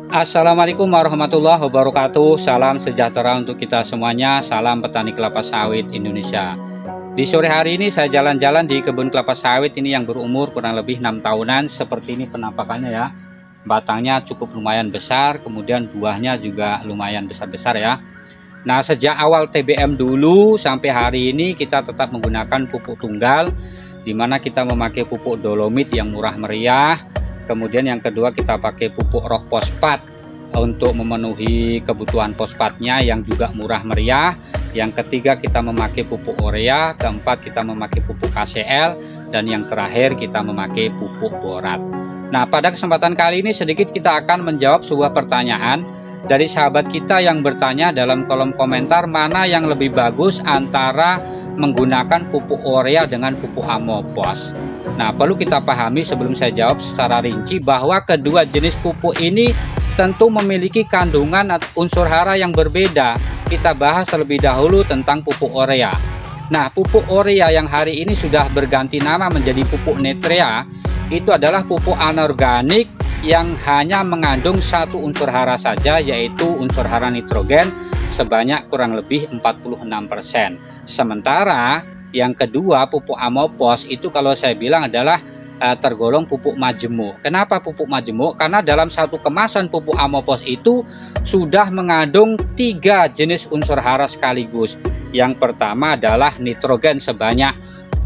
Assalamualaikum warahmatullahi wabarakatuh. Salam sejahtera untuk kita semuanya. Salam petani kelapa sawit Indonesia. Di sore hari ini saya jalan-jalan di kebun kelapa sawit ini yang berumur kurang lebih 6 tahunan. Seperti ini penampakannya ya. Batangnya cukup lumayan besar, kemudian buahnya juga lumayan besar-besar ya. Nah, sejak awal TBM dulu sampai hari ini kita tetap menggunakan pupuk tunggal, di mana kita memakai pupuk dolomit yang murah meriah. Kemudian yang kedua kita pakai pupuk rock fosfat untuk memenuhi kebutuhan fosfatnya yang juga murah meriah. Yang ketiga kita memakai pupuk urea, keempat kita memakai pupuk KCL, dan yang terakhir kita memakai pupuk borat. Nah, pada kesempatan kali ini sedikit kita akan menjawab sebuah pertanyaan dari sahabat kita yang bertanya dalam kolom komentar, mana yang lebih bagus antara menggunakan pupuk urea dengan pupuk amopos. Nah, perlu kita pahami sebelum saya jawab secara rinci bahwa kedua jenis pupuk ini tentu memiliki kandungan unsur hara yang berbeda. Kita bahas terlebih dahulu tentang pupuk urea. Nah, pupuk urea yang hari ini sudah berganti nama menjadi pupuk Nitrea itu adalah pupuk anorganik yang hanya mengandung satu unsur hara saja, yaitu unsur hara nitrogen sebanyak kurang lebih 46%. Sementara yang kedua pupuk amopos itu kalau saya bilang adalah tergolong pupuk majemuk. Kenapa pupuk majemuk? Karena dalam satu kemasan pupuk amopos itu sudah mengandung 3 jenis unsur hara sekaligus. Yang pertama adalah nitrogen sebanyak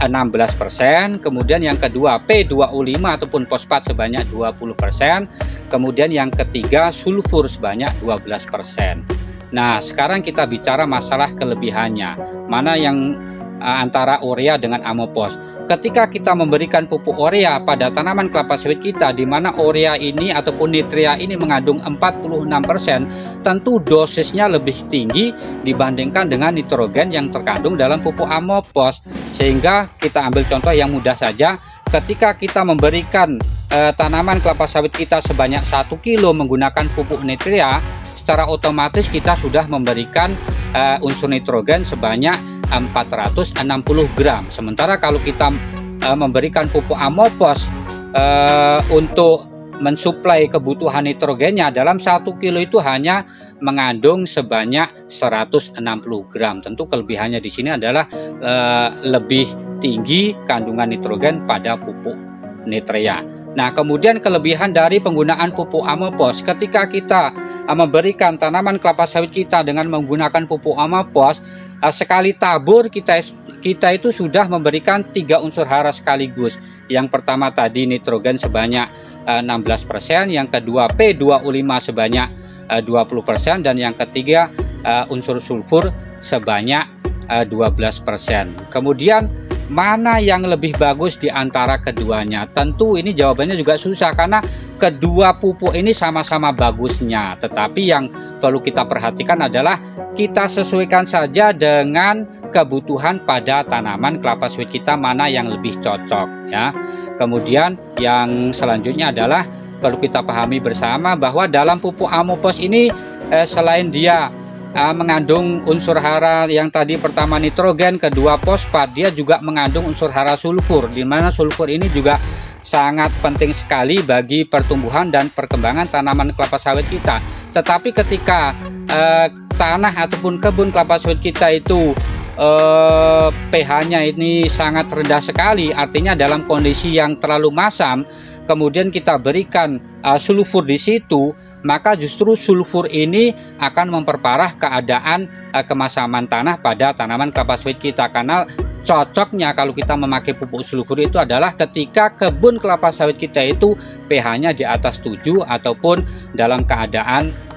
16%, kemudian yang kedua P2O5 ataupun fosfat sebanyak 20%, kemudian yang ketiga sulfur sebanyak 12%. Nah, sekarang kita bicara masalah kelebihannya. Mana yang antara urea dengan amopos. Ketika kita memberikan pupuk urea pada tanaman kelapa sawit kita, di mana urea ini ataupun nitrea ini mengandung 46%, tentu dosisnya lebih tinggi dibandingkan dengan nitrogen yang terkandung dalam pupuk amopos. Sehingga kita ambil contoh yang mudah saja, ketika kita memberikan tanaman kelapa sawit kita sebanyak 1 kilo menggunakan pupuk nitrea, secara otomatis kita sudah memberikan unsur nitrogen sebanyak 460 gram. Sementara kalau kita memberikan pupuk amopos untuk mensuplai kebutuhan nitrogennya dalam 1 kilo itu hanya mengandung sebanyak 160 gram. Tentu kelebihannya di sini adalah lebih tinggi kandungan nitrogen pada pupuk nitrea. Nah, kemudian kelebihan dari penggunaan pupuk amopos, ketika kita memberikan tanaman kelapa sawit kita dengan menggunakan pupuk amopos, sekali tabur kita itu sudah memberikan 3 unsur hara sekaligus. Yang pertama tadi nitrogen sebanyak 16%, yang kedua P2O5 sebanyak 20%, dan yang ketiga unsur sulfur sebanyak 12%. Kemudian mana yang lebih bagus di antara keduanya? Tentu ini jawabannya juga susah karena kedua pupuk ini sama-sama bagusnya, tetapi yang perlu kita perhatikan adalah kita sesuaikan saja dengan kebutuhan pada tanaman kelapa sawit kita mana yang lebih cocok ya. Kemudian yang selanjutnya adalah perlu kita pahami bersama bahwa dalam pupuk amopos ini selain dia mengandung unsur hara yang tadi pertama nitrogen, kedua fosfat, dia juga mengandung unsur hara sulfur, di mana sulfur ini juga sangat penting sekali bagi pertumbuhan dan perkembangan tanaman kelapa sawit kita. Tetapi ketika tanah ataupun kebun kelapa sawit kita itu pH-nya ini sangat rendah sekali, artinya dalam kondisi yang terlalu masam, kemudian kita berikan sulfur di situ, maka justru sulfur ini akan memperparah keadaan kemasaman tanah pada tanaman kelapa sawit kita. Karena cocoknya kalau kita memakai pupuk sulfur itu adalah ketika kebun kelapa sawit kita itu pH-nya di atas 7 ataupun dalam keadaan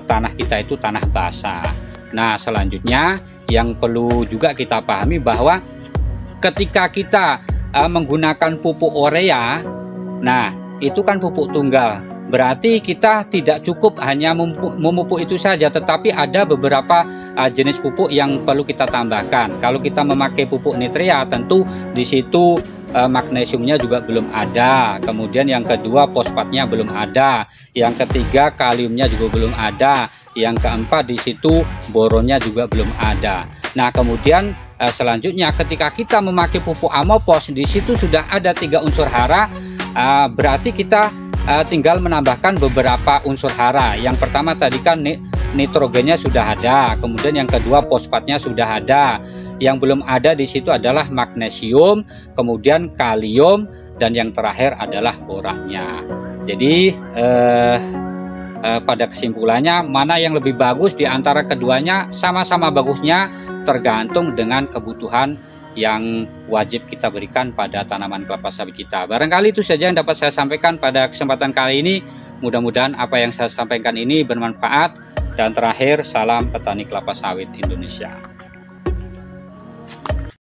tanah kita itu tanah basah. Nah, selanjutnya yang perlu juga kita pahami bahwa ketika kita menggunakan pupuk urea, nah itu kan pupuk tunggal, berarti kita tidak cukup hanya memupuk itu saja, tetapi ada beberapa jenis pupuk yang perlu kita tambahkan. Kalau kita memakai pupuk nitrea, tentu di situ magnesiumnya juga belum ada, kemudian yang kedua fosfatnya belum ada, yang ketiga kaliumnya juga belum ada, yang keempat di situ boronnya juga belum ada. Nah, kemudian selanjutnya ketika kita memakai pupuk amopos, di situ sudah ada 3 unsur hara, berarti kita tinggal menambahkan beberapa unsur hara. Yang pertama tadi kan nitrogennya sudah ada, kemudian yang kedua fosfatnya sudah ada. Yang belum ada di situ adalah magnesium, kemudian kalium, dan yang terakhir adalah borannya. Jadi pada kesimpulannya, mana yang lebih bagus di antara keduanya? Sama-sama bagusnya, tergantung dengan kebutuhan yang wajib kita berikan pada tanaman kelapa sawit kita. Barangkali itu saja yang dapat saya sampaikan pada kesempatan kali ini. Mudah-mudahan apa yang saya sampaikan ini bermanfaat. Dan terakhir, salam petani kelapa sawit Indonesia.